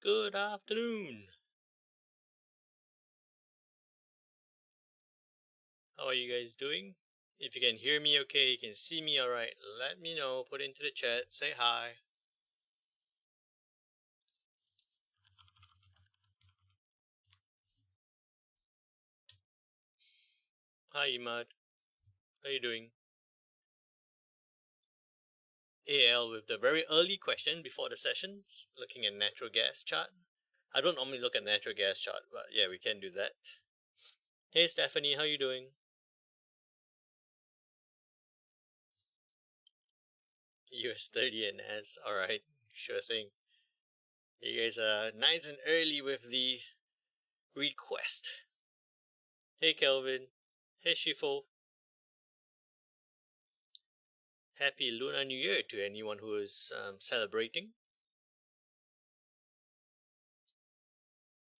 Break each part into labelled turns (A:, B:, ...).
A: Good afternoon. How are you guys doing? If you can hear me okay, you can see me alright, let me know, put into the chat, say hi. Hi Imad, how you doing? AL with the very early question before the sessions, looking at natural gas chart. I don't normally look at natural gas chart, but yeah, we can do that. Hey Stephanie, how you doing? US 30 and S, alright, sure thing. You guys are nice and early with the request. Hey Kelvin, hey Shifo. Happy Lunar New Year to anyone who is celebrating.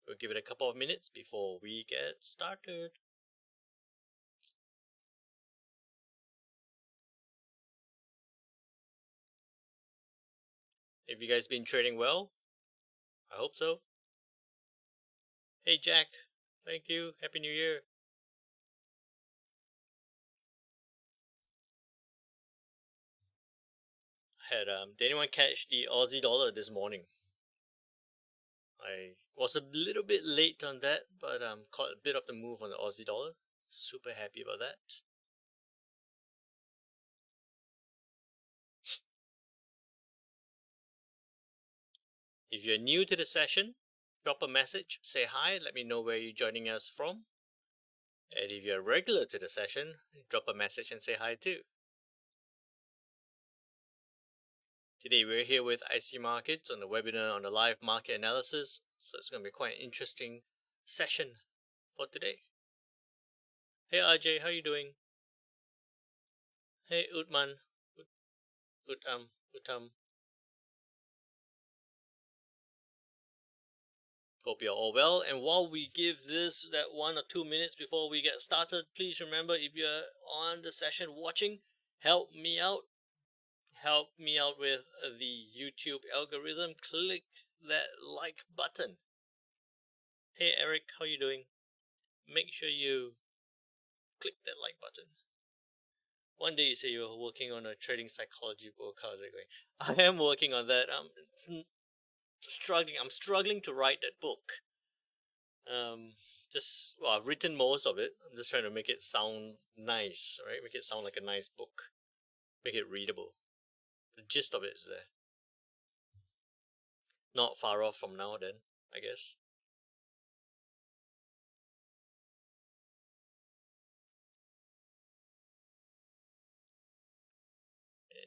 A: We'll give it a couple of minutes before we get started. Have you guys been trading well? I hope so. Hey Jack, thank you. Happy New Year. Did anyone catch the Aussie dollar this morning? I was a little bit late on that, but caught a bit of the move on the Aussie dollar. Super happy about that. If you're new to the session, drop a message, say hi, let me know where you're joining us from. And if you're regular to the session, drop a message and say hi too. Today we're here with IC Markets on the webinar on the live market analysis, so it's going to be quite an interesting session for today. Hey RJ, how you doing? Hey Utman, Utam. Hope you're all well, and while we give this that 1 or 2 minutes before we get started, please remember, if you're on the session watching, help me out with the YouTube algorithm. Click that like button. Hey Eric, how you doing? Make sure you click that like button. One day you say you're working on a trading psychology book. How's it going? I am working on that. I'm struggling to write that book. I've written most of it. I'm just trying to make it sound nice, right? Make it sound like a nice book. Make it readable. The gist of it is there. Not far off from now then, I guess.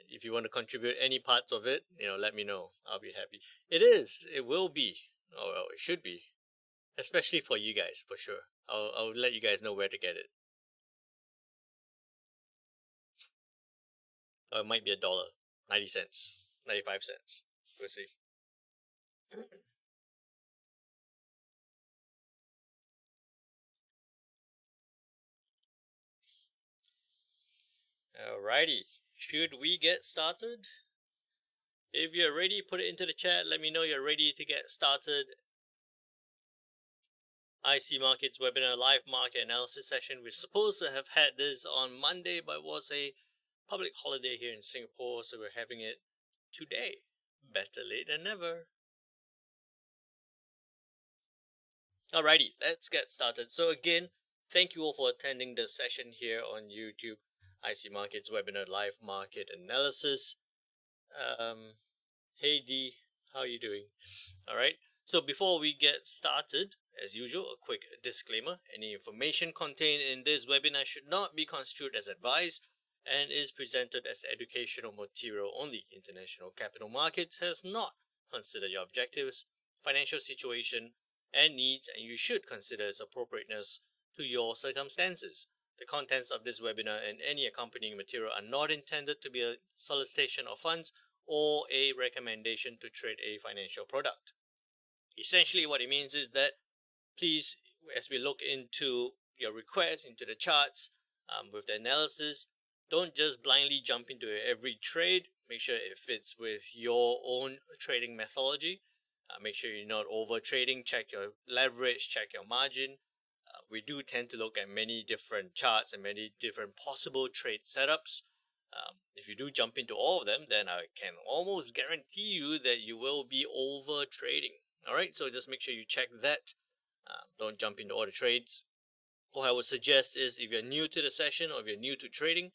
A: If you want to contribute any parts of it, let me know. I'll be happy. It is. It will be. Oh, well, it should be. Especially for you guys, for sure. I'll let you guys know where to get it. Or it might be $1, 90 cents, 95 cents. We'll see. Alrighty. Should we get started? If you're ready, put it into the chat. Let me know you're ready to get started. IC Markets webinar live market analysis session. We're supposed to have had this on Monday, but it was a public holiday here in Singapore, so we're having it today. Better late than never. Alrighty, let's get started. So again, thank you all for attending the session here on YouTube. IC Markets webinar live market analysis. Hey D, how are you doing? Alright, so before we get started, as usual, a quick disclaimer. Any information contained in this webinar should not be construed as advice and is presented as educational material only. International Capital Markets has not considered your objectives, financial situation, and needs, and you should consider its appropriateness to your circumstances. The contents of this webinar and any accompanying material are not intended to be a solicitation of funds or a recommendation to trade a financial product. Essentially, what it means is that please, as we look into your requests, into the charts, with the analysis, don't just blindly jump into every trade. Make sure it fits with your own trading methodology. Make sure you're not over trading. Check your leverage, check your margin. We do tend to look at many different charts and many different possible trade setups. If you do jump into all of them, then I can almost guarantee you that you will be over trading. All right, so just make sure you check that. Don't jump into all the trades. What I would suggest is, if you're new to the session or if you're new to trading,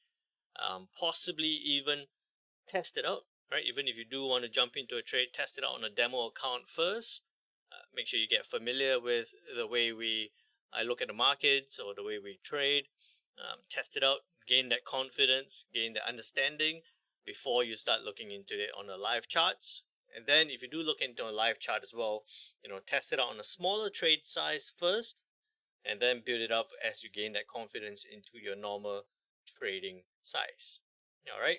A: possibly even test it out. Right, even if you do want to jump into a trade, test it out on a demo account first. Make sure you get familiar with the way I look at the markets or the way we trade. Test it out, gain that confidence, gain the understanding before you start looking into it on the live charts. And then if you do look into a live chart as well, test it out on a smaller trade size first, and then build it up as you gain that confidence into your normal trading size. All right.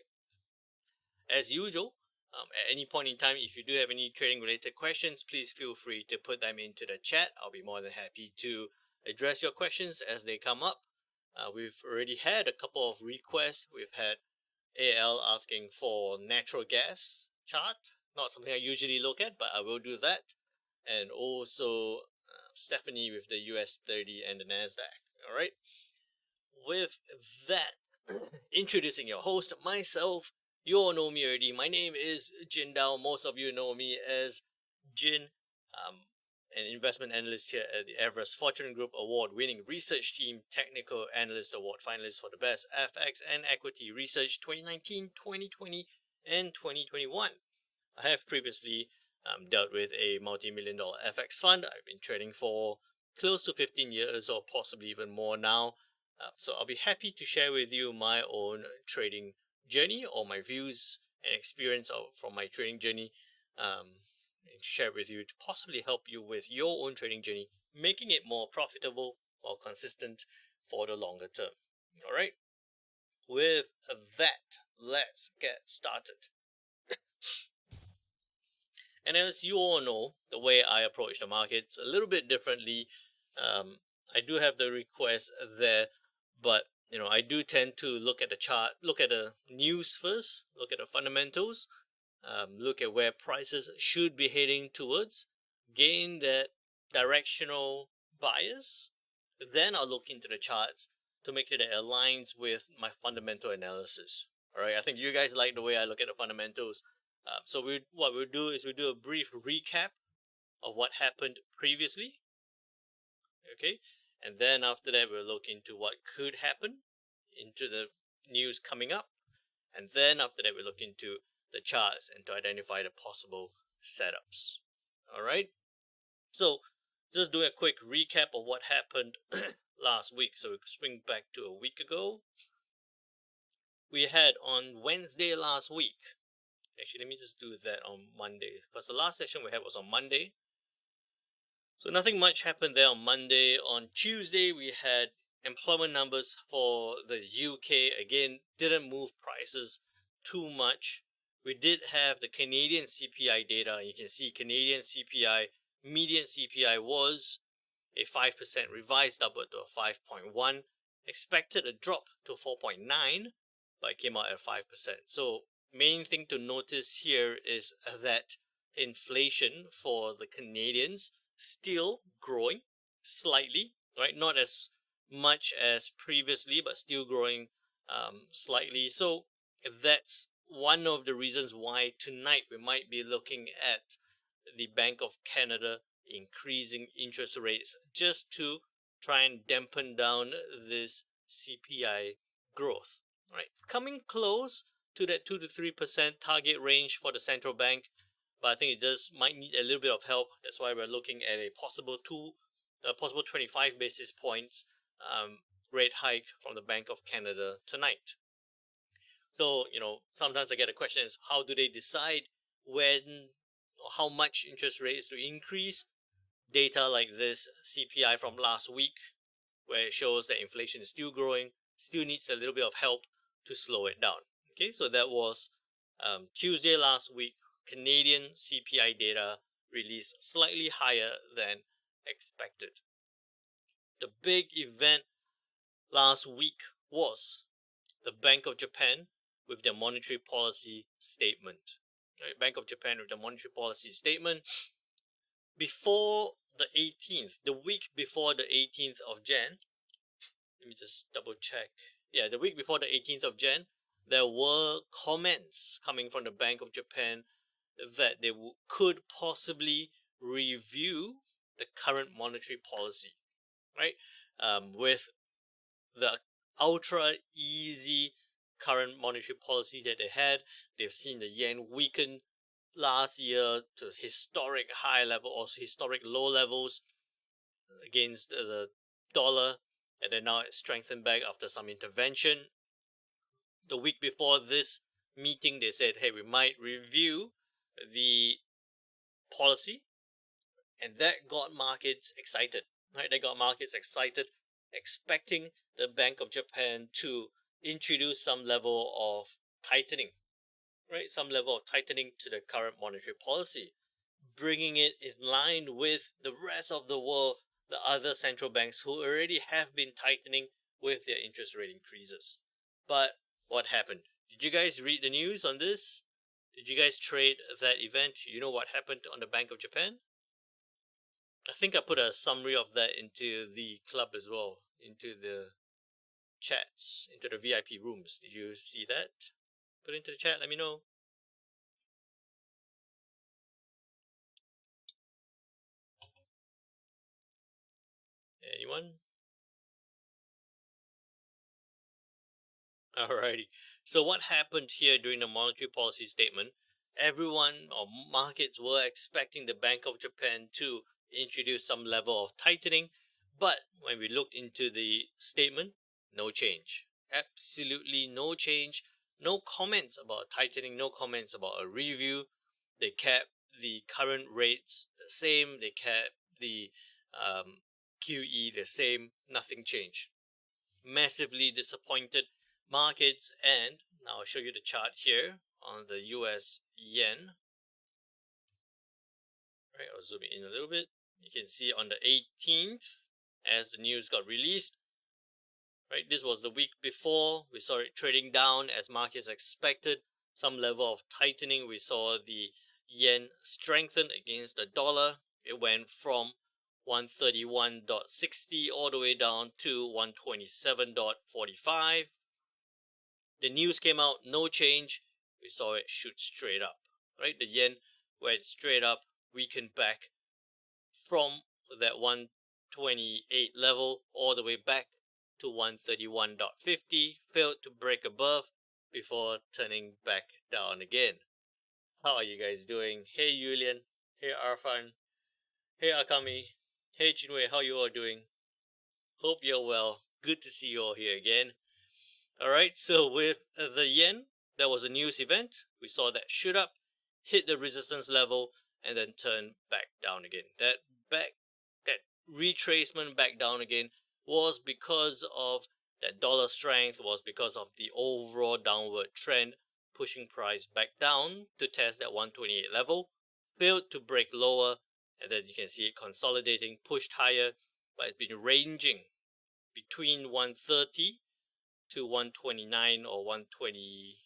A: As usual, at any point in time, if you do have any trading related questions, please feel free to put them into the chat. I'll be more than happy to address your questions as they come up. We've already had a couple of requests. We've had AL asking for natural gas chart, not something I usually look at, but I will do that. And also Stephanie with the US 30 and the NASDAQ. All right. With that, introducing your host, myself. You all know me already. My name is Jin Dao. Most of you know me as Jin, an investment analyst here at the Everest Fortune Group award-winning research team, Technical Analyst Award finalist for the best FX and equity research 2019, 2020, and 2021. I have previously dealt with a multi-million dollar FX fund. I've been trading for close to 15 years or possibly even more now. So I'll be happy to share with you my own trading journey or my views and experience from my trading journey, and share with you to possibly help you with your own trading journey, making it more profitable while consistent for the longer term. All right. With that, let's get started. And as you all know, the way I approach the markets a little bit differently. I do have the request there, but I do tend to look at the chart, look at the news first, look at the fundamentals, look at where prices should be heading towards, gain that directional bias. Then I'll look into the charts to make sure that it aligns with my fundamental analysis. All right, I think you guys like the way I look at the fundamentals. So what we'll do is we'll do a brief recap of what happened previously. Okay, and then after that we'll look into what could happen, into the news coming up, and then after that we'll look into the charts and to identify the possible setups. All right, so just doing a quick recap of what happened last week. So we swing back to a week ago. We had on Wednesday last week. Actually, let me just do that on Monday, because the last session we had was on Monday. So nothing much happened there on Monday. On Tuesday, we had employment numbers for the UK. Again, didn't move prices too much. We did have the Canadian CPI data. You can see Canadian CPI, median CPI was a 5% revised upward to a 5.1. Expected a drop to 4.9, but it came out at 5%. So main thing to notice here is that inflation for the Canadians still growing slightly, right? Not as much as previously, but still growing slightly. So that's one of the reasons why tonight we might be looking at the Bank of Canada increasing interest rates just to try and dampen down this CPI growth. Right, it's coming close to that 2 to 3% target range for the central bank, but I think it just might need a little bit of help. That's why we're looking at a possible 25 basis points rate hike from the Bank of Canada tonight. So, sometimes I get a question is, how do they decide when or how much interest rates to increase? Data like this CPI from last week, where it shows that inflation is still growing, still needs a little bit of help to slow it down. Okay, so that was Tuesday last week. Canadian CPI data released slightly higher than expected. The big event last week was the Bank of Japan with their monetary policy statement. Right, Bank of Japan with the monetary policy statement. before the 18th, the week before the 18th of Jan, let me just double check. Yeah, the week before the 18th of Jan, there were comments coming from the Bank of Japan that they could possibly review the current monetary policy, right? With the ultra easy current monetary policy that they had, they've seen the yen weaken last year to historic high level or historic low levels against the dollar, and then now it's strengthened back after some intervention. The week before this meeting, they said, hey, we might review the policy, and that got markets excited, right? They got markets excited, expecting the Bank of Japan to introduce some level of tightening, right? Some level of tightening to the current monetary policy, bringing it in line with the rest of the world, the other central banks who already have been tightening with their interest rate increases. But what happened? Did you guys read the news on this? Did you guys trade that event? You know what happened on the Bank of Japan? I think I put a summary of that into the club as well, into the chats, into the VIP rooms. Did you see that? Put it into the chat, let me know. Anyone? Alrighty. So what happened here during the monetary policy statement? Everyone or markets were expecting the Bank of Japan to introduce some level of tightening, but when we looked into the statement, no change. Absolutely no change. No comments about tightening, no comments about a review. They kept the current rates the same. They kept the QE the same. Nothing changed. Massively disappointed markets, and now I'll show you the chart here on the US yen. Right, I'll zoom in a little bit. You can see on the 18th, as the news got released, right, this was the week before. We saw it trading down as markets expected some level of tightening. We saw the yen strengthen against the dollar. It went from 131.60 all the way down to 127.45. The news came out, no change. We saw it shoot straight up, right? The yen went straight up, weakened back from that 128 level all the way back to 131.50, failed to break above before turning back down again. How are you guys doing? Hey Julian, hey Arfan, hey Akami, hey Chinwei, how you all doing? Hope you're well. Good to see you all here again. Alright, so with the yen, that was a news event. We saw that shoot up, hit the resistance level, and then turn back down again. That retracement back down again was because of that dollar strength, was because of the overall downward trend, pushing price back down to test that 128 level, failed to break lower, and then you can see it consolidating, pushed higher, but it's been ranging between 130 to 129 or 120,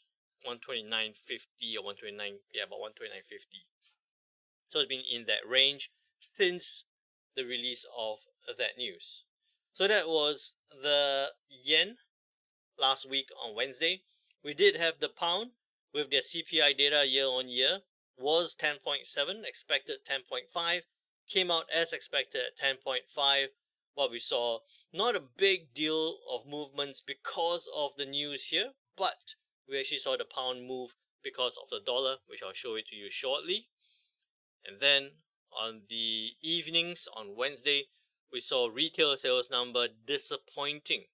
A: 129.50 or 129, yeah, about 129.50. So it's been in that range since the release of that news. So that was the yen last week on Wednesday. We did have the pound with their CPI data year on year was 10.7, expected 10.5, came out as expected at 10.5. What we saw, not a big deal of movements because of the news here, but we actually saw the pound move because of the dollar, which I'll show it to you shortly. And then on the evenings on Wednesday, we saw retail sales number disappointing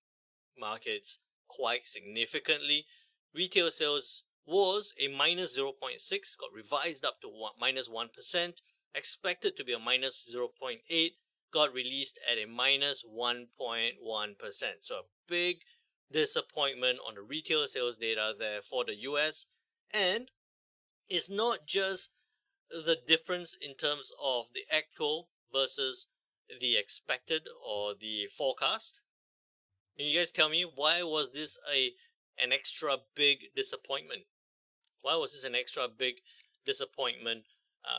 A: markets quite significantly. Retail sales was a minus 0.6, got revised up to minus 1%, expected to be a minus 0.8, got released at a minus 1.1%. So a big disappointment on the retail sales data there for the US. And it's not just the difference in terms of the actual versus the expected or the forecast. Can you guys tell me, why was this an extra big disappointment? Why was this an extra big disappointment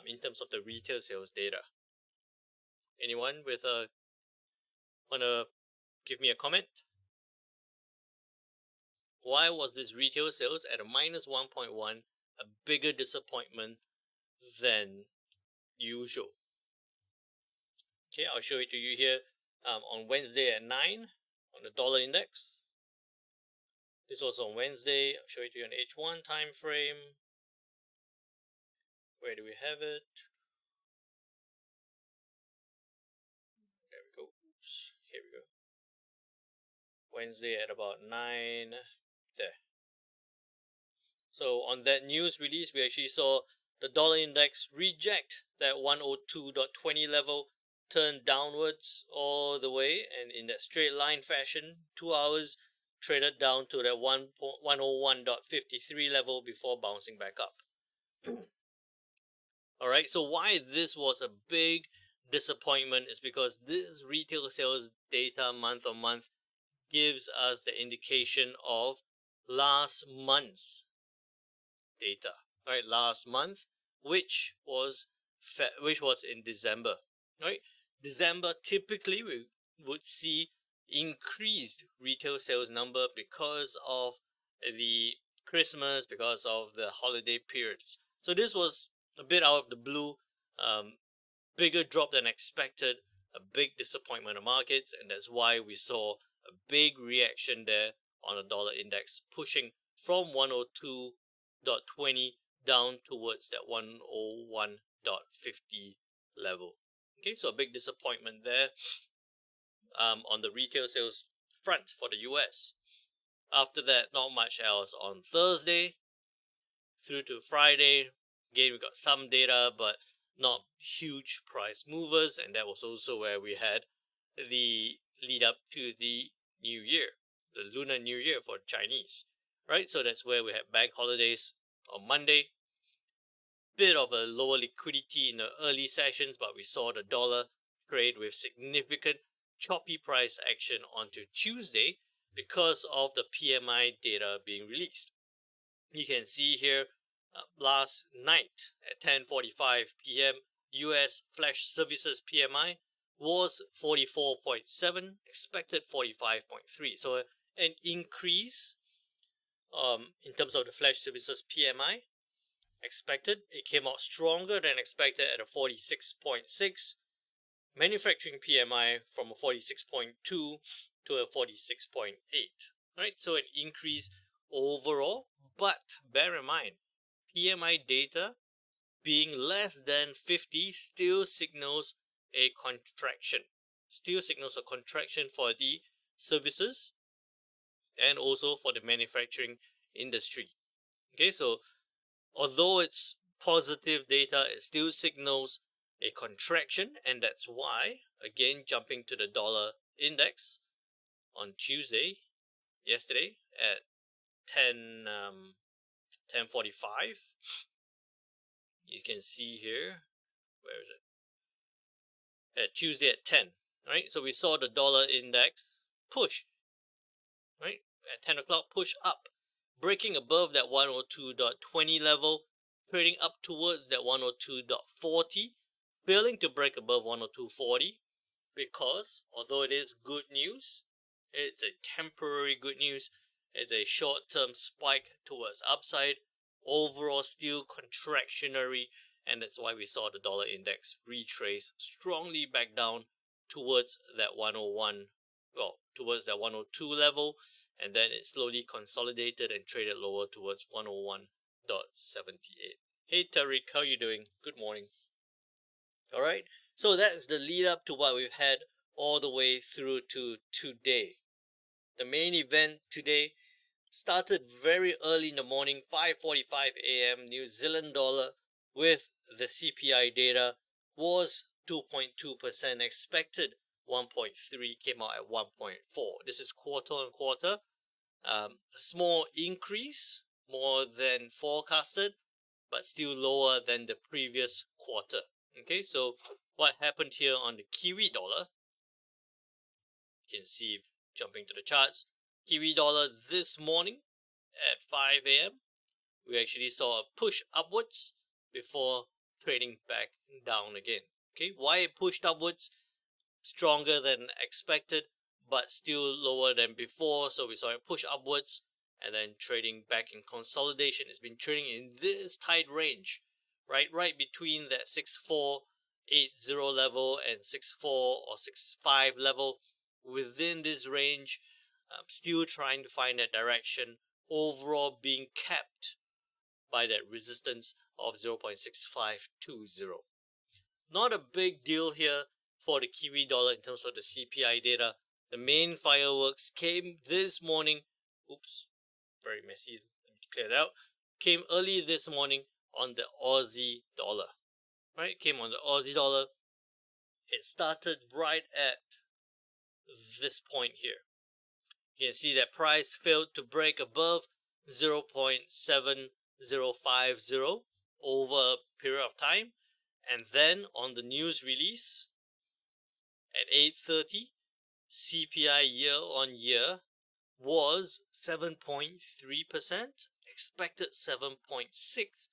A: in terms of the retail sales data? Anyone with wanna give me a comment? Why was this retail sales at a minus 1.1 a bigger disappointment than usual? Okay, I'll show it to you here on Wednesday at 9 on the dollar index. This was on Wednesday. I'll show it to you on H1 time frame. Where do we have it? There we go. Oops, here we go. Wednesday at about 9. There. So on that news release, we actually saw the dollar index reject that 102.20 level, turn downwards all the way, and in that straight line fashion, 2 hours traded down to that 101.53 level before bouncing back up. All right, so why this was a big disappointment is because this retail sales data month on month gives us the indication of last month's data, right? Last month, which was in December, right? December typically we would see increased retail sales number because of the Christmas, because of the holiday periods. So this was a bit out of the blue, bigger drop than expected, a big disappointment of markets, and that's why we saw a big reaction there on the dollar index, pushing from 102.20 down towards that 101.50 level. Okay, so a big disappointment there on the retail sales front for the US. After that, not much else on Thursday through to Friday. Again, we got some data, but not huge price movers, and that was also where we had the lead up to the New Year, the Lunar New Year for Chinese, right? So that's where we had bank holidays on Monday. Bit of a lower liquidity in the early sessions, but we saw the dollar trade with significant choppy price action onto Tuesday because of the PMI data being released. You can see here last night at 10:45 p.m. US flash services PMI was 44.7, expected 45.3. So an increase in terms of the flash services PMI expected. It came out stronger than expected at a 46.6. Manufacturing PMI from a 46.2 to a 46.8. Right, so an increase overall, but bear in mind, PMI data being less than 50 still signals a contraction. Still signals a contraction for the services and also for the manufacturing industry. Okay, so although it's positive data, it still signals a contraction, and that's why, again, jumping to the dollar index on Tuesday, yesterday at 10:45, you can see here, where is it? At Tuesday at 10, right? So we saw the dollar index push, right? At 10 o'clock, push up, breaking above that 102.20 level, trading up towards that 102.40, failing to break above 102.40 because although it is good news, it's a temporary good news, it's a short-term spike towards upside, overall still contractionary, and that's why we saw the dollar index retrace strongly back down towards that 101, towards that 102 level, and then it slowly consolidated and traded lower towards 101.78. Hey Tariq, how you doing? Good morning. All right, so that's the lead up to what we've had all the way through to today. The main event today started very early in the morning, 5:45 a.m. New Zealand dollar with the CPI data was 2.2%, expected 1.3, came out at 1.4. This is quarter on quarter, a small increase, more than forecasted, but still lower than the previous quarter. Okay, so what happened here on the Kiwi dollar, you can see, jumping to the charts, Kiwi dollar this morning at 5 a.m. we actually saw a push upwards before trading back down again. Okay, why it pushed upwards? stronger than expected, but still lower than before. So we saw it push upwards and then trading back in consolidation. It's been trading in this tight range, right between that 6480 level and 64 or 65 level. Within this range, still trying to find that direction, overall being kept by that resistance of 0.6520. Not a big deal here for the Kiwi dollar in terms of the CPI data. The main fireworks came this morning. Oops, very messy. Let me clear it out. Came early this morning on the Aussie dollar. Right, came on the Aussie dollar. It started right at this point here. You can see that price failed to break above 0.7050 over a period of time. And then on the news release at 8:30, CPI year on year was 7.3%, expected 7.6,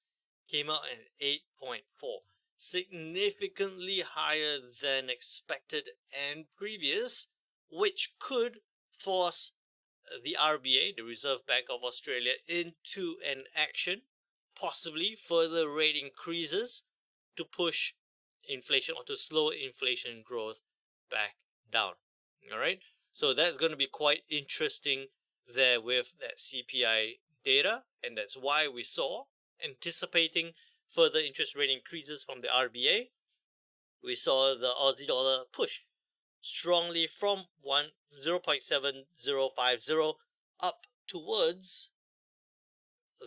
A: came out at 8.4, significantly higher than expected and previous, which could force the RBA, the Reserve Bank of Australia, into an action, possibly further rate increases to push inflation or to slow inflation growth back down. All right, so that's going to be quite interesting there with that CPI data, and that's why we saw, anticipating further interest rate increases from the RBA, we saw the Aussie dollar push strongly from 0.7050 up towards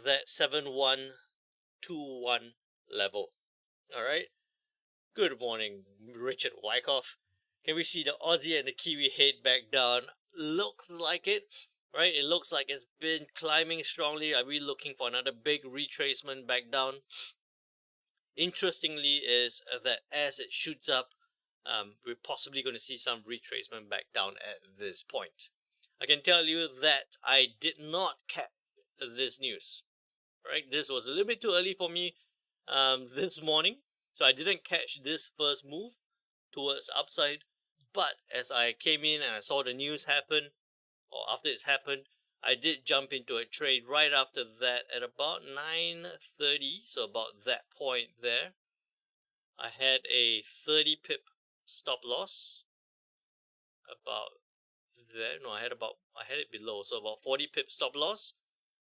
A: that 7121 level. All right. Good morning, Richard Wyckoff. Can we see the Aussie and the Kiwi head back down? Looks like it, right? It looks like it's been climbing strongly. Are we looking for another big retracement back down? Interestingly is that as it shoots up, we're possibly going to see some retracement back down at this point. I can tell you that I did not catch this news. Right, this was a little bit too early for me this morning, so I didn't catch this first move towards upside. But as I came in and I saw the news happen, or after it's happened, I did jump into a trade right after that at about 9:30, so about that point there. I had a 30 pip stop loss about there. No, I had it below, so about 40 pip stop loss,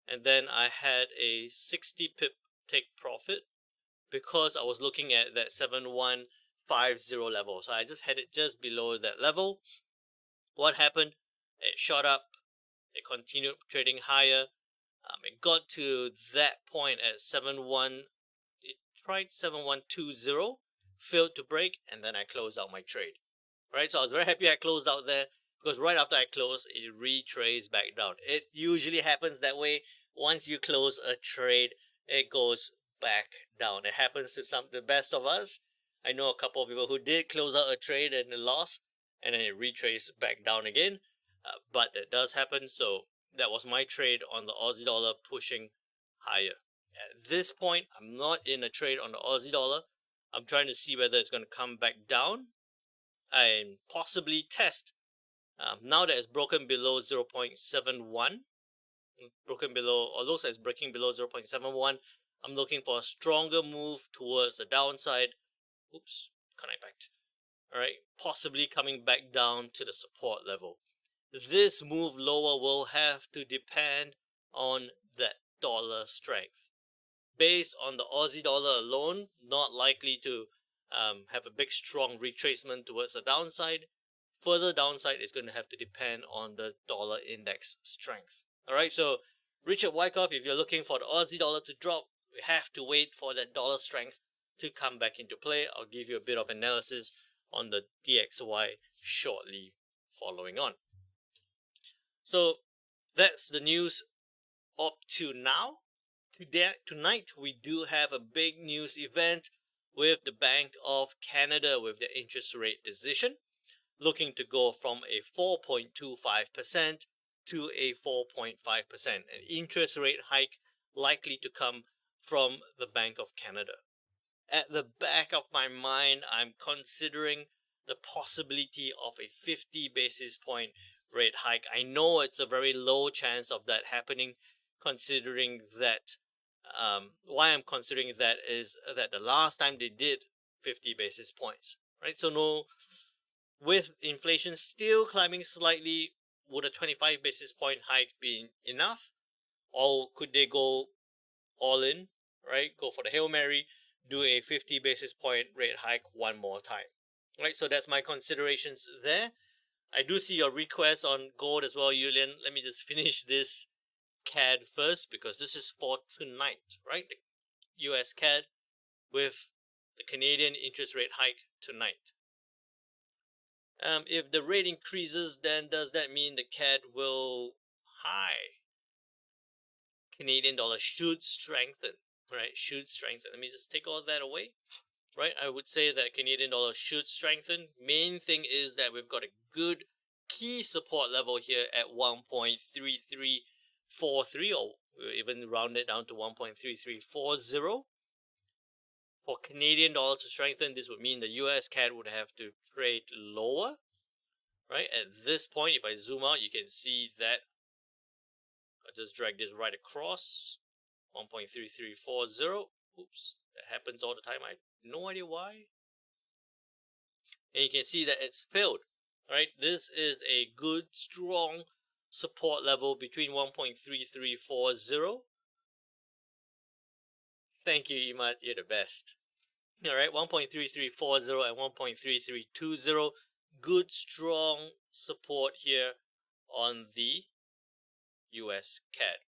A: and then I had a 60 pip take profit because I was looking at that 7150 level. So I just had it just below that level. What happened? It shot up. It continued trading higher. It got to that point at 71. It tried 7120, failed to break, and then I closed out my trade. Right, so I was very happy I closed out there because right after I closed, it retraced back down. It usually happens that way. Once you close a trade, it goes back down. It happens to the best of us. I know a couple of people who did close out a trade and it lost, and then it retraced back down again. But it does happen. So that was my trade on the Aussie dollar pushing higher. At this point, I'm not in a trade on the Aussie dollar. I'm trying to see whether it's going to come back down and possibly test. Now that it's broken below 0.71, broken below, or looks like it's breaking below 0.71, I'm looking for a stronger move towards the downside. Oops, connect back. All right, possibly coming back down to the support level. This move lower will have to depend on that dollar strength. Based on the Aussie dollar alone, not likely to have a big strong retracement towards the downside. Further downside is going to have to depend on the dollar index strength. All right, so Richard Wyckoff, if you're looking for the Aussie dollar to drop, we have to wait for that dollar strength to come back into play. I'll give you a bit of analysis on the DXY shortly following on. So that's the news up to now. Tonight, we do have a big news event with the Bank of Canada with their interest rate decision, looking to go from a 4.25% to a 4.5%. An interest rate hike likely to come from the Bank of Canada. At the back of my mind, I'm considering the possibility of a 50 basis point rate hike. I know it's a very low chance of that happening, considering that why I'm considering that is that the last time they did 50 basis points, right? So no, with inflation still climbing slightly, would a 25 basis point hike be enough, or could they go all in, right? Go for the Hail Mary, do a 50 basis point rate hike one more time, right? So that's my considerations there. I do see your request on gold as well, Yulian. Let me just finish this CAD first, because this is for tonight, right? The US CAD with the Canadian interest rate hike tonight. If the rate increases, then does that mean the CAD will high? Canadian dollar should strengthen, right? Should strengthen. Let me just take all that away, right? I would say that Canadian dollar should strengthen. Main thing is that we've got a good key support level here at 1.3343, or we'll even round it down to 1.3340. For Canadian dollar to strengthen, this would mean the US CAD would have to trade lower, right? At this point, if I zoom out, you can see that I'll just drag this right across 1.3340. Oops, that happens all the time. I have no idea why. And you can see that it's failed, right? This is a good, strong support level between 1.3340. Thank you, Imad. You're the best. All right, 1.3340 and 1.3320. Good, strong support here on the US CAD.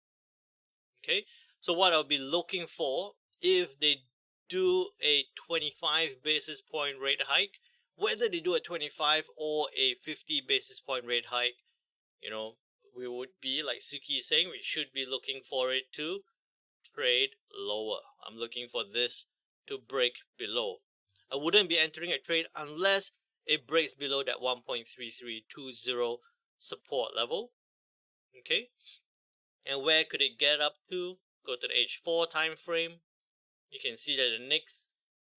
A: Okay, so what I'll be looking for if they do a 25 basis point rate hike, whether they do a 25 or a 50 basis point rate hike, we would be, like Suki is saying, we should be looking for it to trade lower. I'm looking for this to break below. I wouldn't be entering a trade unless it breaks below that 1.3320 support level. Okay, and where could it get up to? Go to the H4 time frame. You can see that the next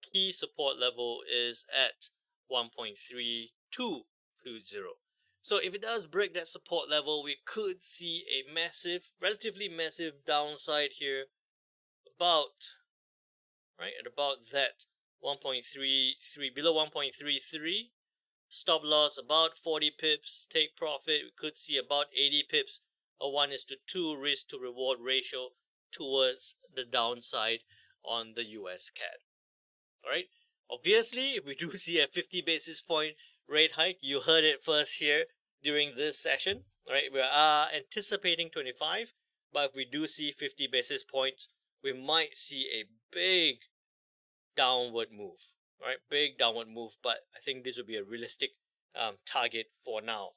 A: key support level is at 1.3220. So if it does break that support level, we could see a massive, relatively massive downside here, about at about that 1.33, below 1.33. Stop loss about 40 pips. Take profit, we could see about 80 pips. A 1:2 risk to reward ratio towards the downside on the US CAD. Alright, obviously, if we do see a 50 basis point rate hike, you heard it first here during this session. Alright, we are anticipating 25, but if we do see 50 basis points, we might see a big downward move. Right, big downward move, but I think this would be a realistic target for now.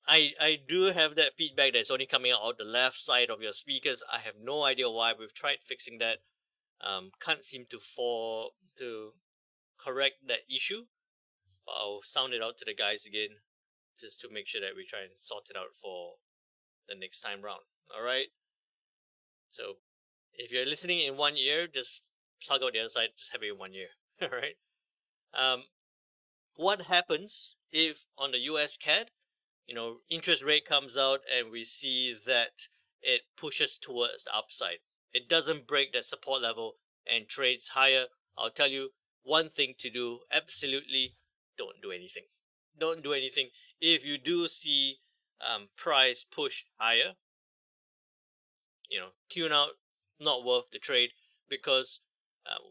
A: I do have that feedback that's only coming out the left side of your speakers. I have no idea why. We've tried fixing that. Can't seem to correct that issue. But I'll sound it out to the guys again, just to make sure that we try and sort it out for the next time round. Alright. So if you're listening in one ear, just plug out the other side, just have it in one ear. Alright. What happens if on the US CAD, interest rate comes out and we see that it pushes towards the upside? It doesn't break that support level and trades higher. I'll tell you one thing to do. Absolutely don't do anything. Don't do anything. If you do see price push higher, tune out. Not worth the trade, because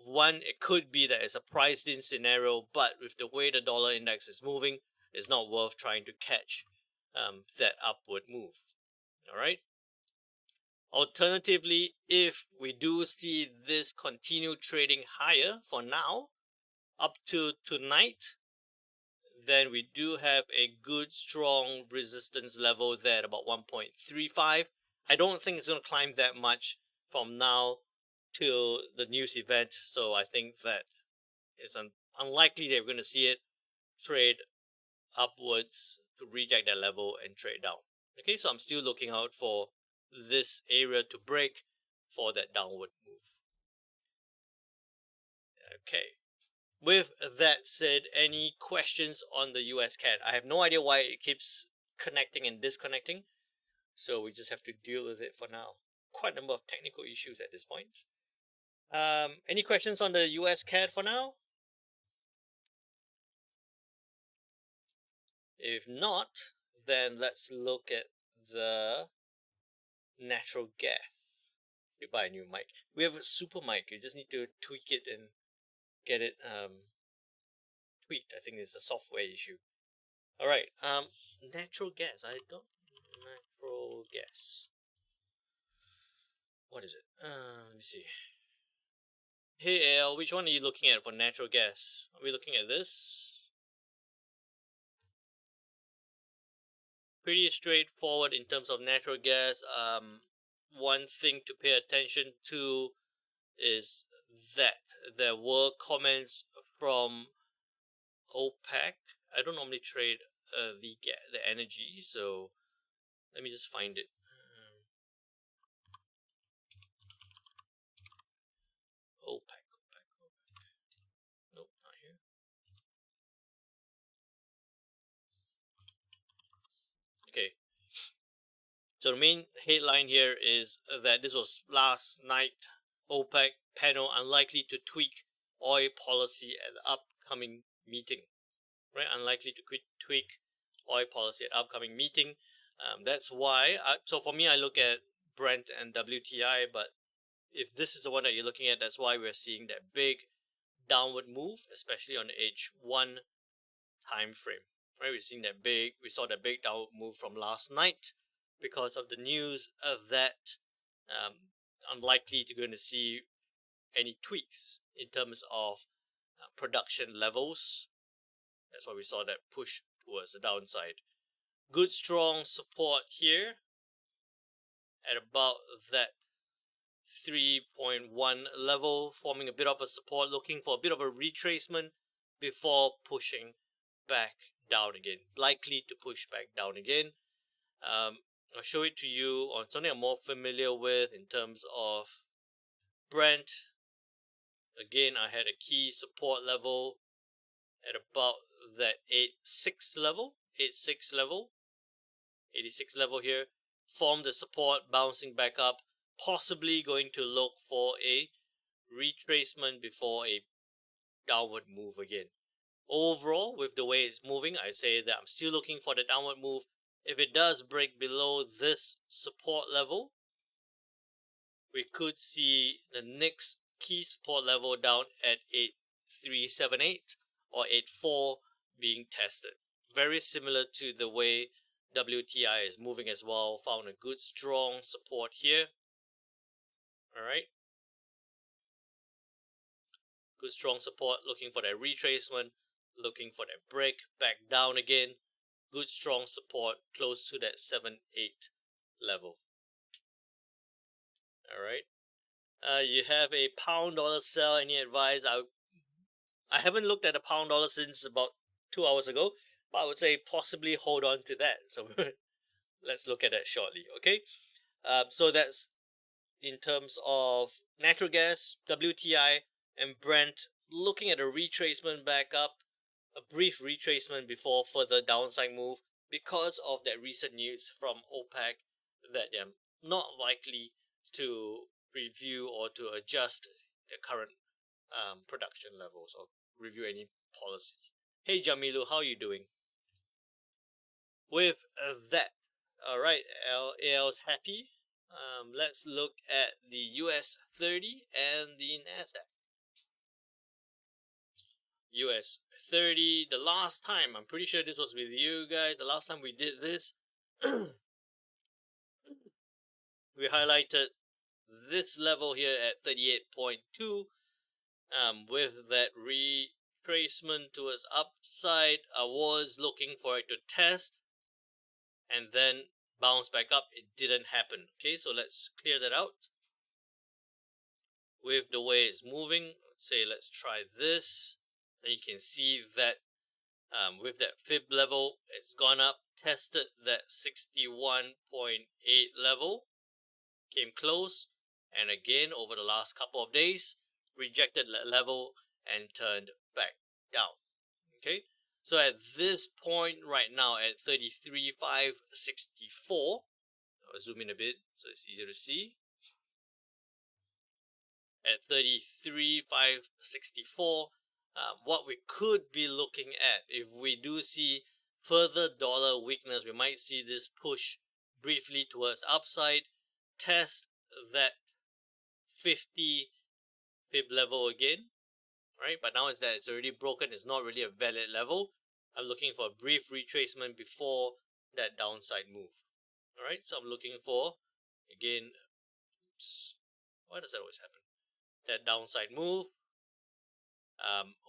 A: one, it could be that it's a priced in scenario, but with the way the dollar index is moving, it's not worth trying to catch that upward move. Alright. Alternatively, if we do see this continue trading higher for now, up to tonight, then we do have a good strong resistance level there at about 1.35. I don't think it's going to climb that much from now till the news event, so I think that it's unlikely that we're going to see it trade upwards to reject that level and trade down. Okay, so I'm still looking out for this area to break for that downward move. Okay, With that said, any questions on the US CAD? I have no idea why it keeps connecting and disconnecting, so we just have to deal with it for now. Quite a number of technical issues at this point. Any questions on the US CAD for now? If not, then let's look at the natural gas. You buy a new mic. We have a super mic. You just need to tweak it and get it tweaked. I think it's a software issue. All right. Natural gas. I don't. Natural gas. What is it? Let me see. Hey Al, which one are you looking at for natural gas? Are we looking at this? Pretty straightforward in terms of natural gas. One thing to pay attention to is that there were comments from OPEC. I don't normally trade the energy, so let me just find it. OPEC. Nope, not here. Okay. So the main headline here is that this was last night OPEC panel unlikely to tweak oil policy at the upcoming meeting. Right, unlikely to tweak oil policy at upcoming meeting. That's why. So for me, I look at Brent and WTI, but if this is the one that you're looking at, that's why we're seeing that big downward move, especially on the H1 time frame. Right, we saw that big downward move from last night because of the news of that unlikely to going to see any tweaks in terms of production levels. That's why we saw that push towards the downside. Good strong support here at about that 3.1 level, forming a bit of a support, looking for a bit of a retracement before pushing back down again. Likely to push back down again. I'll show it to you on something I'm more familiar with in terms of Brent. Again, I had a key support level at about that 86 level, 86 level here. Formed the support, bouncing back up, possibly going to look for a retracement before a downward move again. Overall, with the way it's moving, I say that I'm still looking for the downward move. If it does break below this support level, we could see the next key support level down at 8378 or 84 being tested. Very similar to the way WTI is moving as well. Found a good strong support here. Alright. Good strong support, looking for that retracement, looking for that break back down again. Good strong support close to that 7-8 level. Alright. You have a pound dollar sell. Any advice? I haven't looked at a pound dollar since about 2 hours ago, but I would say possibly hold on to that. So let's look at that shortly. Okay. So that's in terms of natural gas, WTI, and Brent. Looking at a retracement back up, a brief retracement before further downside move because of that recent news from OPEC that they're not likely to review or to adjust the current production levels or review any policy. Hey Jamilu, how are you doing? With that, all right, AL's happy. Let's look at the US 30 and the NASDAQ. US 30, the last time, I'm pretty sure this was with you guys, the last time we did this, we highlighted this level here at 38.2. With that retracement towards upside, I was looking for it to test and then bounce back up. It didn't happen. Okay, so let's clear that out. With the way it's moving, let's try this. And you can see that with that fib level, it's gone up, tested that 61.8 level, came close, and again over the last couple of days, rejected that level and turned back down. Okay, so at this point right now at 33,564, I'll zoom in a bit so it's easier to see. At 33,564, what we could be looking at, if we do see further dollar weakness, we might see this push briefly towards upside, test that 50 fib level again, right? But now it's already broken, it's not really a valid level. I'm looking for a brief retracement before that downside move. All right, so I'm looking for, again, oops, why does that always happen? That downside move,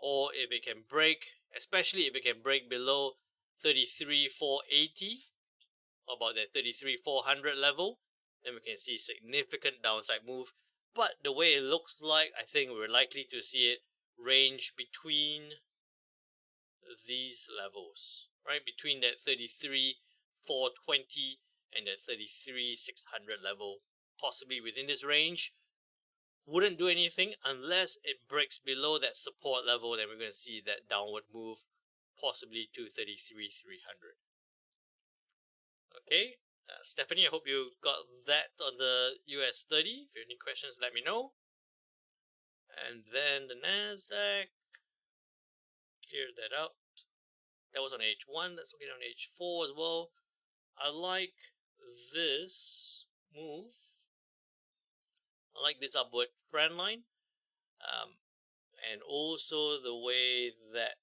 A: or if it can break, especially if it can break below 33,480, about that 33,400 level, then we can see significant downside move. But the way it looks like, I think we're likely to see it range between these levels, right? Between that 33,420 and that 33,600 level, possibly within this range. Wouldn't do anything unless it breaks below that support level. Then we're going to see that downward move, possibly to 33,300. Okay, Stephanie, I hope you got that on the US 30. If you have any questions, let me know. And then the NASDAQ, clear that out. That was on H1. Let's look at it on H4 as well. I like this move. I like this upward trend line. And also the way that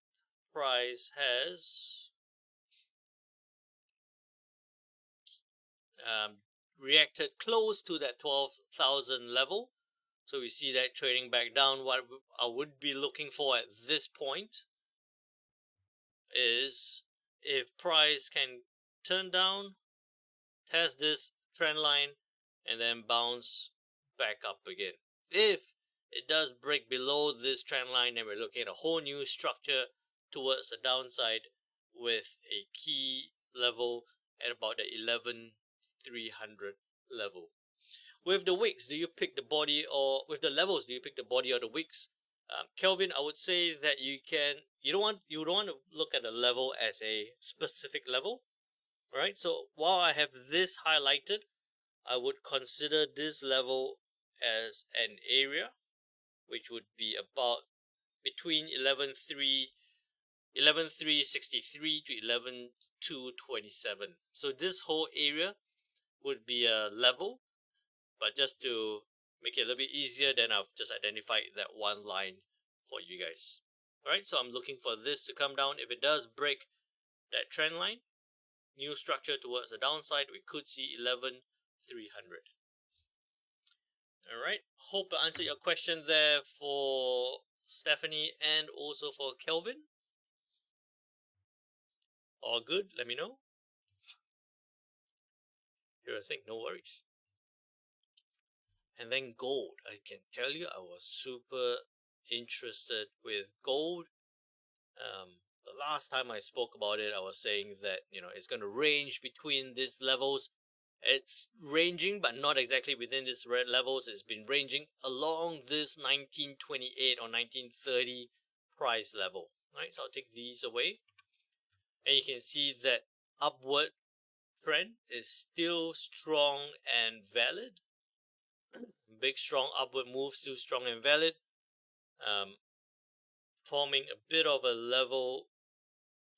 A: price has reacted close to that 12,000 level. So we see that trading back down. What I would be looking for at this point is if price can turn down, test this trend line, and then bounce back up again. If it does break below this trend line, then we're looking at a whole new structure towards the downside with a key level at about the 11,300 level. With the wicks, do you pick the body, or with the levels, do you pick the body or the wicks? Kelvin, I would say that you don't want to look at a level as a specific level. All right. So while I have this highlighted, I would consider this level as an area, which would be about between 11,363 to 11,227. So this whole area would be a level, but just to make it a little bit easier, then I've just identified that one line for you guys. All right, so I'm looking for this to come down. If it does break that trend line, new structure towards the downside, we could see 11,300. All right, hope I answered your question there for Stephanie and also for Kelvin. All good, let me know. Sure thing, no worries. And then gold, I can tell you I was super interested with gold. The last time I spoke about it, I was saying that, it's going to range between these levels. It's ranging, but not exactly within these red levels. It's been ranging along this 1928 or 1930 price level. Right, so I'll take these away. And you can see that upward trend is still strong and valid. Big, strong upward move, still strong and valid. Forming a bit of a level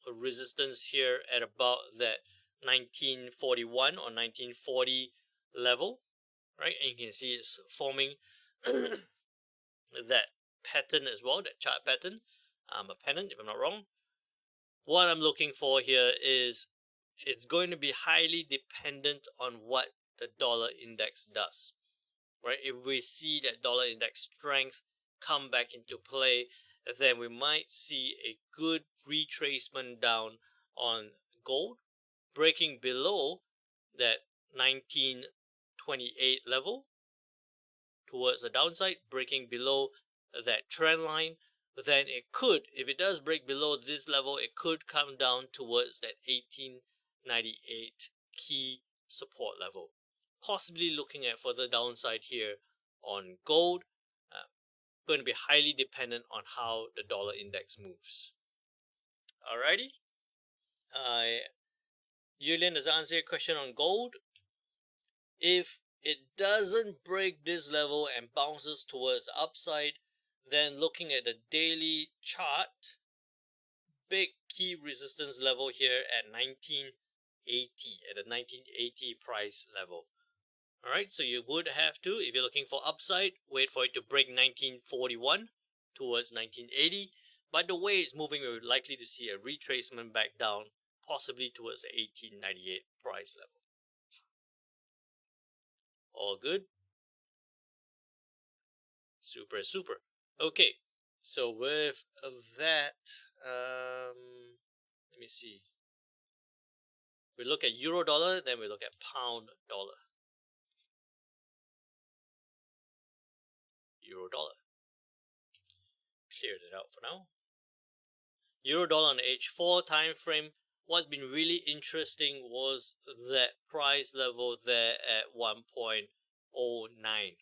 A: of resistance here at about that 1941 or 1940 level, right? And you can see it's forming that pattern as well, that chart pattern, a pennant if I'm not wrong. What I'm looking for here is it's going to be highly dependent on what the dollar index does, right? If we see that dollar index strength come back into play, then we might see a good retracement down on gold, breaking below that 1928 level towards the downside, breaking below that trend line. Then it could, if it does break below this level, it could come down towards that 1898 key support level. Possibly looking at further downside here on gold. going to be highly dependent on how the dollar index moves. Alrighty. Yulian, does that answer your question on gold? If it doesn't break this level and bounces towards the upside, then looking at the daily chart, big key resistance level here at 1980, at the 1980 price level. Alright, so you would have to, if you're looking for upside, wait for it to break 1941 towards 1980. But the way it's moving, we're likely to see a retracement back down, possibly towards the 1898 price level. All good? Super, super. Okay, so with that, let me see. We look at euro dollar, then we look at pound dollar. Euro dollar. Cleared it out for now. Euro dollar on the H4 time frame. What's been really interesting was that price level there at 1.09.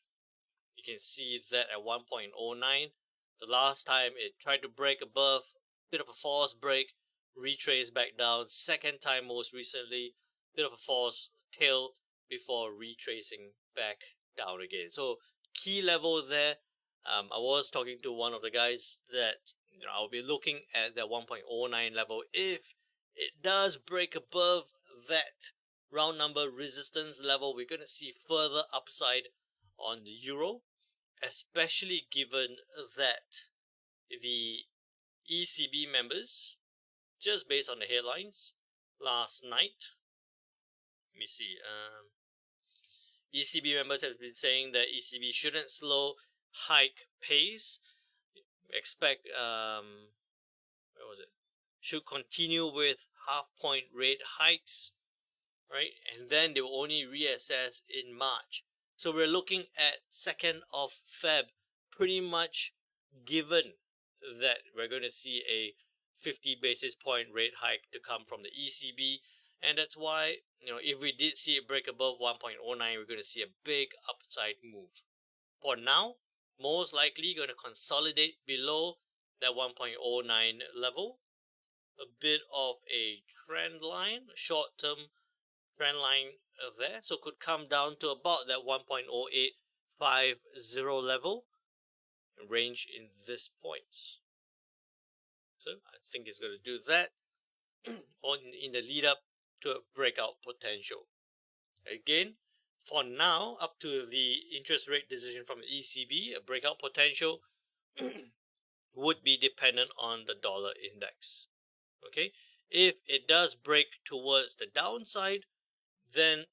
A: You can see that at 1.09. The last time it tried to break above, bit of a false break, retrace back down. Second time most recently, bit of a false tail before retracing back down again. So key level there. I was talking to one of the guys that I'll be looking at that 1.09 level. If it does break above that round number resistance level, we're going to see further upside on the euro, especially given that the ECB members, just based on the headlines last night, let me see, ECB members have been saying that ECB shouldn't slow hike pace. Expect where was it? Should continue with half-point rate hikes, right? And then they will only reassess in March. So we're looking at 2nd of Feb, pretty much given that we're going to see a 50 basis point rate hike to come from the ECB. And that's why, if we did see it break above 1.09, we're going to see a big upside move. For now, most likely going to consolidate below that 1.09 level. A bit of a trend line, short-term trend line there. So could come down to about that 1.0850 level and range in this point. So I think it's going to do that in the lead up to a breakout potential. Again, for now, up to the interest rate decision from the ECB, a breakout potential would be dependent on the dollar index. Okay, if it does break towards the downside, then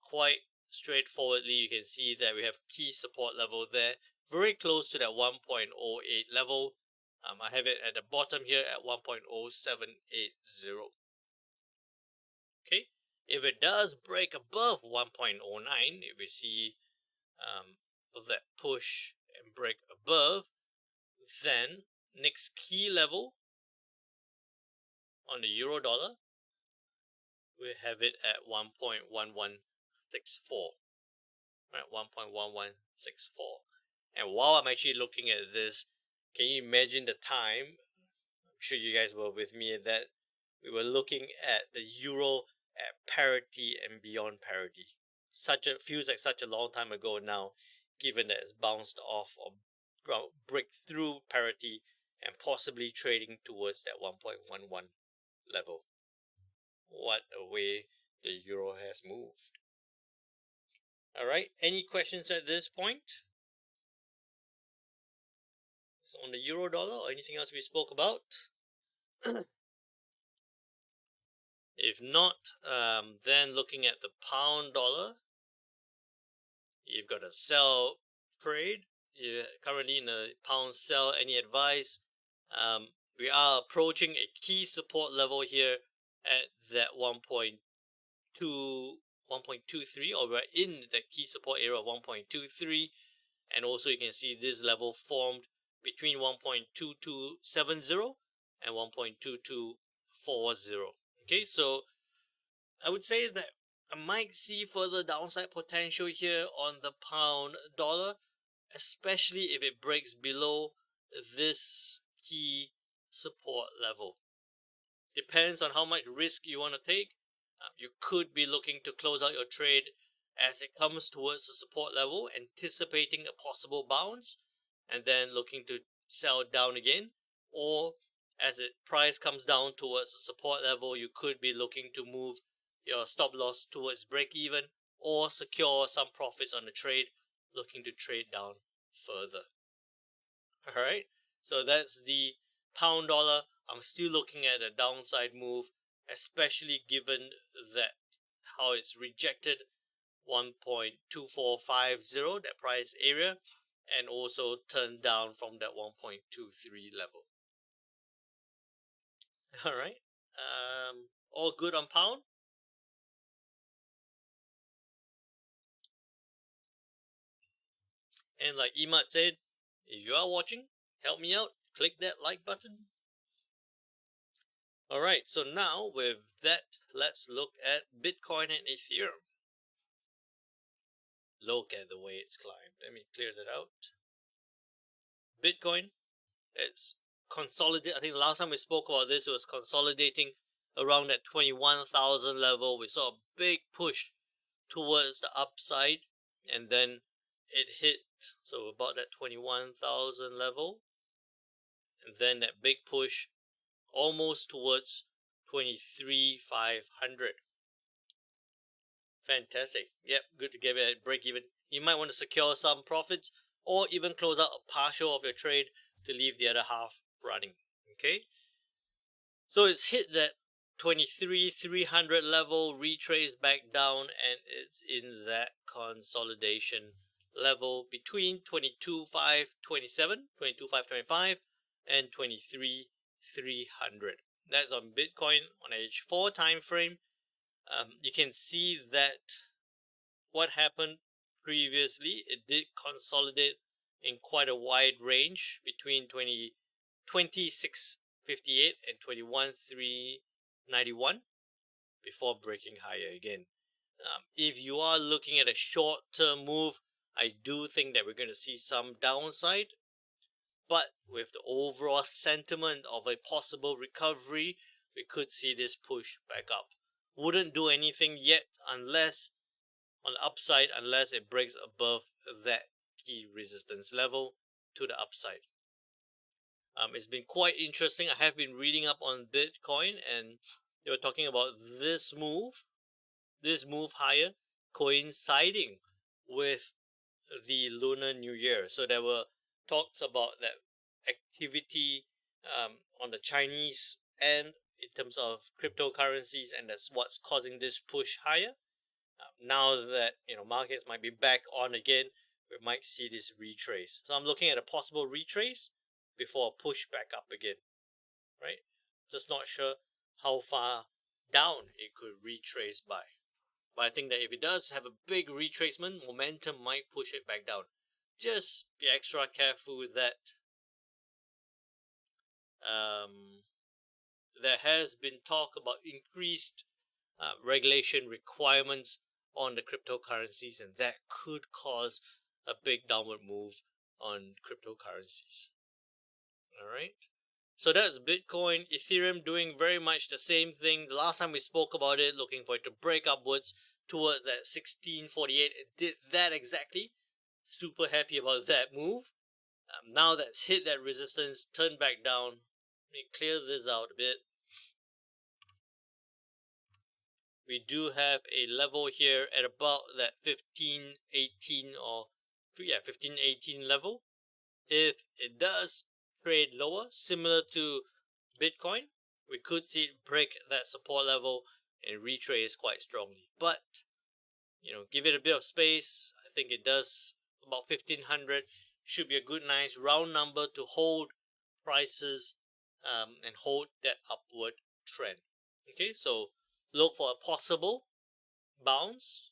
A: quite straightforwardly you can see that we have key support level there, very close to that 1.08 level. I have it at the bottom here at 1.0780. Okay, if it does break above 1.09, if we see that push and break above, then next key level on the euro dollar, we have it at 1.1164. Right, 1.1164. And while I'm actually looking at this, can you imagine the time? I'm sure you guys were with me that we were looking at the euro at parity and beyond parity. Feels like such a long time ago now, given that it's bounced off or break through parity and possibly trading towards that 1.11 level. What a way the euro has moved. Alright, any questions at this point? So on the euro dollar or anything else we spoke about? If not, then looking at the pound dollar, you've got a sell trade. You're currently in a pound sell. Any advice? We are approaching a key support level here at that 1.23, or we're in the key support area of 1.23, and also you can see this level formed between 1.2270 and 1.2240. Okay, so I would say that I might see further downside potential here on the pound dollar, especially if it breaks below this key support level. Depends on how much risk you want to take. You could be looking to close out your trade as it comes towards the support level, anticipating a possible bounce, and then looking to sell down again. Or as the price comes down towards the support level, you could be looking to move your stop loss towards break even or secure some profits on the trade, looking to trade down further. All right, so that's the pound dollar. I'm still looking at a downside move, especially given that how it's rejected 1.2450, that price area, and also turned down from that 1.23 level. All right, all good on pound. And like Emad said, if you are watching, help me out, click that like button. Alright, so now with that, let's look at Bitcoin and Ethereum. Look at the way it's climbed. Let me clear that out. Bitcoin, it's consolidated. I think the last time we spoke about this, it was consolidating around that 21,000 level. We saw a big push towards the upside, and then it hit, so about that 21,000 level, and then that big push almost towards 23,500. Fantastic. Yep, good to give it a break even. You might want to secure some profits or even close out a partial of your trade to leave the other half running. Okay? So it's hit that 23,300 level, retraced back down, and it's in that consolidation level between 22,527, 22,525, and 23,300. That's on Bitcoin on a H4 time frame. You can see that what happened previously, it did consolidate in quite a wide range between 2658 and 21,391 before breaking higher again. If you are looking at a short-term move, I do think that we're going to see some downside, but with the overall sentiment of a possible recovery, we could see this push back up. Wouldn't do anything yet unless on the upside, unless it breaks above that key resistance level to the upside. It's been quite interesting. I have been reading up on Bitcoin, and they were talking about this move higher, coinciding with the Lunar New Year. So there were talks about that activity on the Chinese end in terms of cryptocurrencies, and that's what's causing this push higher. Now that markets might be back on again, we might see this retrace. So I'm looking at a possible retrace before a push back up again, right? Just not sure how far down it could retrace by. But I think that if it does have a big retracement, momentum might push it back down. Just be extra careful with that. There has been talk about increased regulation requirements on the cryptocurrencies, and that could cause a big downward move on cryptocurrencies. All right. So that's Bitcoin. Ethereum doing very much the same thing. The last time we spoke about it, looking for it to break upwards towards that 1648. It did that exactly. Super happy about that move. Now that's hit that resistance, turned back down. Let me clear this out a bit. We do have a level here at about that 1518 or 1518 level. If it does trade lower, similar to Bitcoin, we could see it break that support level and retrace quite strongly. But give it a bit of space. I think it does about 1500. Should be a good, nice round number to hold prices and hold that upward trend. Okay, so look for a possible bounce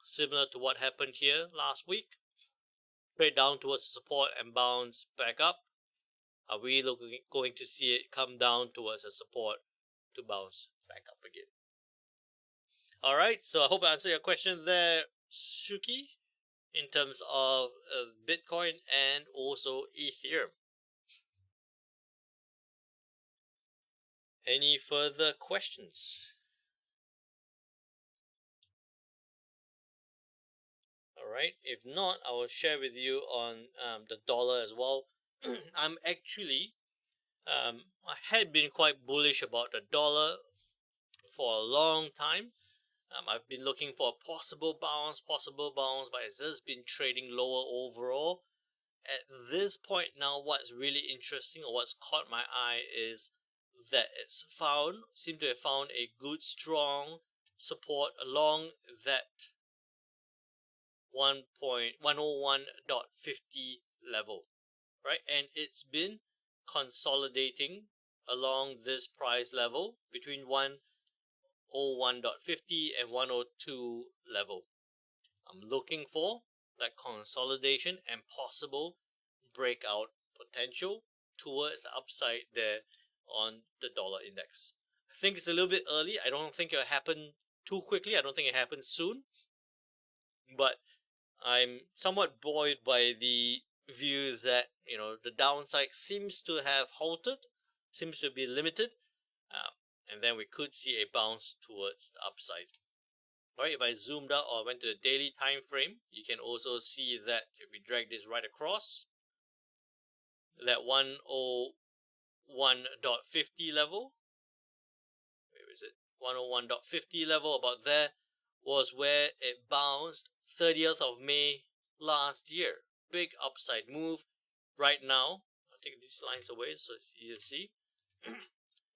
A: similar to what happened here last week. Trade down towards the support and bounce back up. Are we going to see it come down towards the support to bounce back up again? Alright, so I hope I answered your question there, Shuki. in terms of Bitcoin and also Ethereum. Any further questions? All right. If not, I will share with you on the dollar as well. I'm actually, I had been quite bullish about the dollar for a long time. I've been looking for a possible bounce, but it's just been trading lower overall. At this point now, what's really interesting or what's caught my eye is that seemed to have found a good strong support along that 1.101.50 level, right? And it's been consolidating along this price level between 101.50 and 102 level. I'm looking for that consolidation and possible breakout potential towards the upside there on the dollar index. I think it's a little bit early. I don't think it'll happen too quickly. I don't think it happens soon. But I'm somewhat buoyed by the view that, the downside seems to have halted, seems to be limited, and then we could see a bounce towards the upside. All right, if I zoomed out or went to the daily time frame, you can also see that if we drag this right across, that 101.50 level, where is it? 101.50 level, about there, was where it bounced 30th of May last year. Big upside move. Right now, I'll take these lines away so it's easier to see.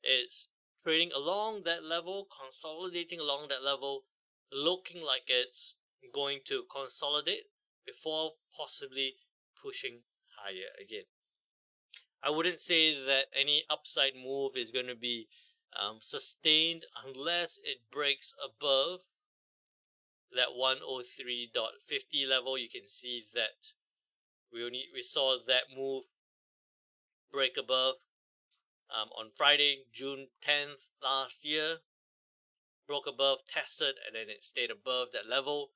A: It's trading along that level, consolidating along that level, looking like it's going to consolidate before possibly pushing higher again. I wouldn't say that any upside move is going to be sustained unless it breaks above that 103.50 level. You can see that we saw that move break above on Friday, June 10th last year. Broke above, tested, and then it stayed above that level.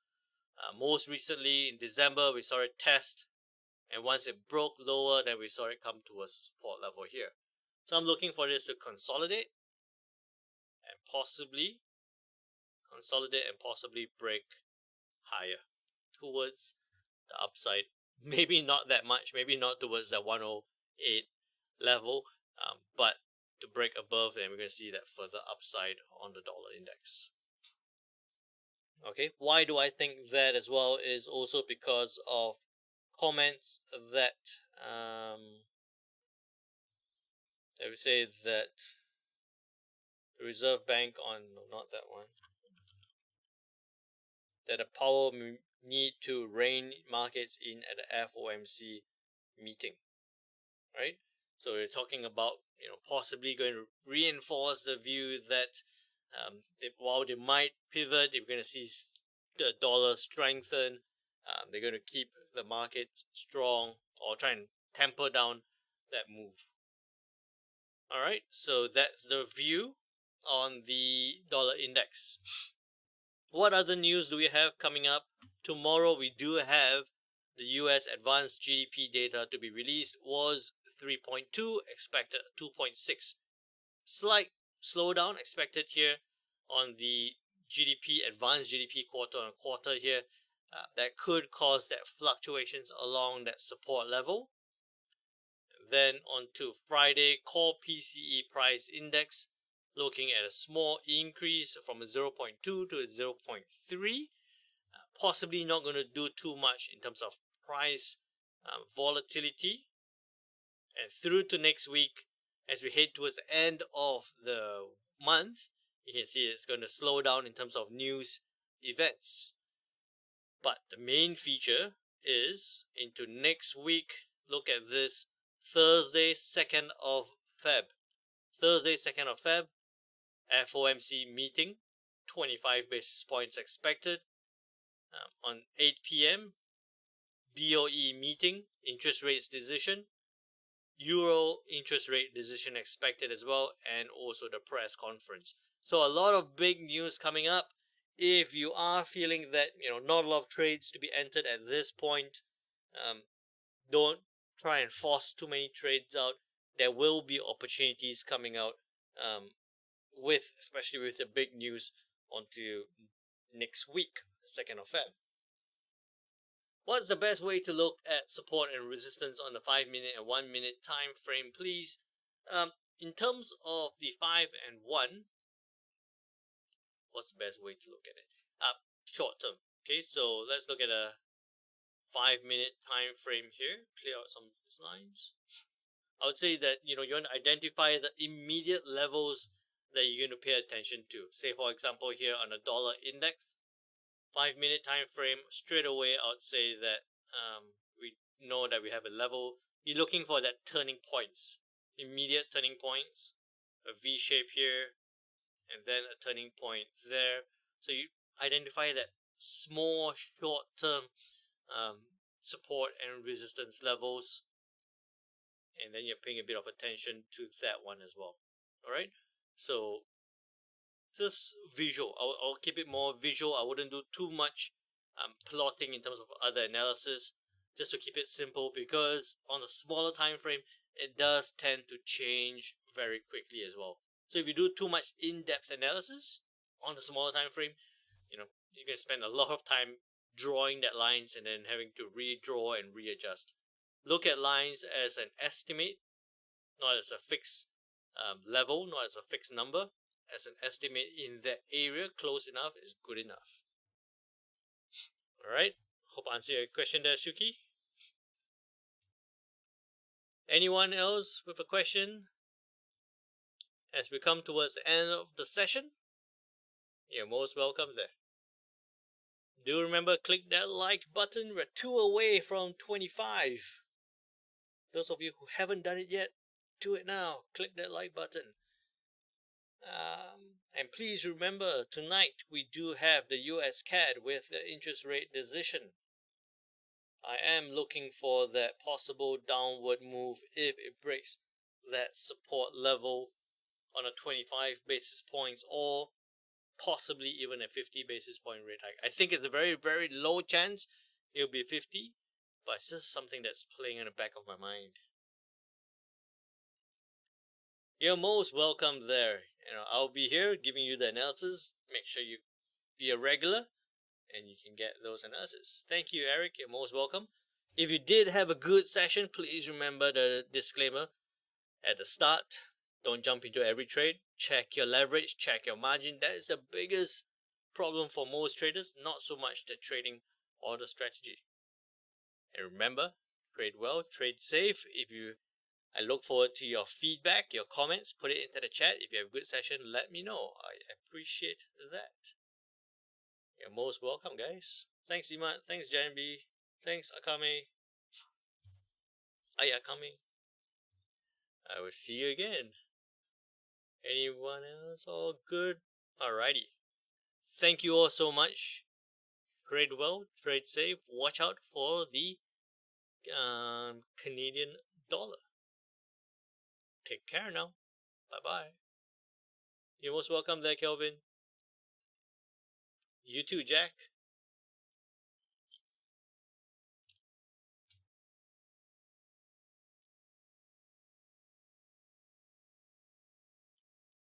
A: Most recently in December, we saw it test, and once it broke lower, then we saw it come towards the support level here. So I'm looking for this to consolidate and possibly break higher towards the upside. Maybe not that much, maybe not towards that 108 level, but to break above, and we're going to see that further upside on the dollar index. Okay, why do I think that as well is also because of comments that that we say that the Reserve Bank not that one, that the power need to rein markets in at the FOMC meeting, right? So we're talking about possibly going to reinforce the view that while they might pivot, if we're going to see the dollar strengthen, they're going to keep the market strong or try and temper down that move. All right, so that's the view on the dollar index. What other news do we have coming up? Tomorrow we do have the US advanced GDP data to be released. Was 3.2, expected 2.6. Slight slowdown expected here on the advanced GDP quarter on quarter here. That could cause that fluctuations along that support level. Then on to Friday, core PCE price index, looking at a small increase from a 0.2 to a 0.3. Possibly not going to do too much in terms of price volatility. And through to next week, as we head towards the end of the month, you can see it's going to slow down in terms of news events. But the main feature is into next week. Look at this, Thursday, 2nd of Feb. FOMC meeting, 25 basis points expected. On 8 p.m., BOE meeting, interest rates decision, Euro interest rate decision expected as well, and also the press conference. So a lot of big news coming up, if you are feeling that not a lot of trades to be entered at this point, don't try and force too many trades out. There will be opportunities coming out, especially with the big news onto next week, the 2nd of Feb. What's the best way to look at support and resistance on the 5-minute and 1-minute time frame, please? In terms of the 5 and 1, what's the best way to look at it? Short term. Okay, so let's look at a 5-minute time frame here. Clear out some of these lines. I would say that you want to identify the immediate levels that you're going to pay attention to. Say for example here on a dollar index, 5-minute time frame, straight away I would say that we know that we have a level. You're looking for that turning points, immediate turning points, a V shape here, and then a turning point there. So you identify that small short-term support and resistance levels, and then you're paying a bit of attention to that one as well. All right, so this visual, I'll keep it more visual. I wouldn't do too much plotting in terms of other analysis, just to keep it simple, because on a smaller time frame it does tend to change very quickly as well. So if you do too much in-depth analysis on a smaller time frame, you're going to spend a lot of time drawing that lines and then having to redraw and readjust. Look at lines as an estimate, not as a fixed level, not as a fixed number. As an estimate in that area, close enough is good enough. Alright, hope I answered your question there, Suki. Anyone else with a question? As we come towards the end of the session, you're most welcome there. Do remember, click that like button. We're 2 away from 25. Those of you who haven't done it yet, do it now. Click that like button. And please remember, tonight we do have the US CAD with the interest rate decision. I am looking for that possible downward move if it breaks that support level on a 25 basis points, or possibly even a 50 basis point rate hike. I think it's a very, very low chance it'll be 50, but it's just something that's playing in the back of my mind. You're most welcome there. I'll be here giving you the analysis. Make sure you be a regular and you can get those analysis. Thank you, Eric. You're most welcome. If you did have a good session, please remember the disclaimer at the start. Don't jump into every trade. Check your leverage, check your margin. That is the biggest problem for most traders, not so much the trading or the strategy. And remember, trade well, trade safe. I look forward to your feedback, your comments. Put it into the chat. If you have a good session, let me know. I appreciate that. You're most welcome, guys. Thanks, Iman. Thanks, Janbi. Thanks, Akame. Akame. I will see you again. Anyone else? All good? Alrighty. Thank you all so much. Trade well, trade safe. Watch out for the Canadian dollar. Take care now. Bye-bye. You're most welcome there, Kelvin. You too, Jack.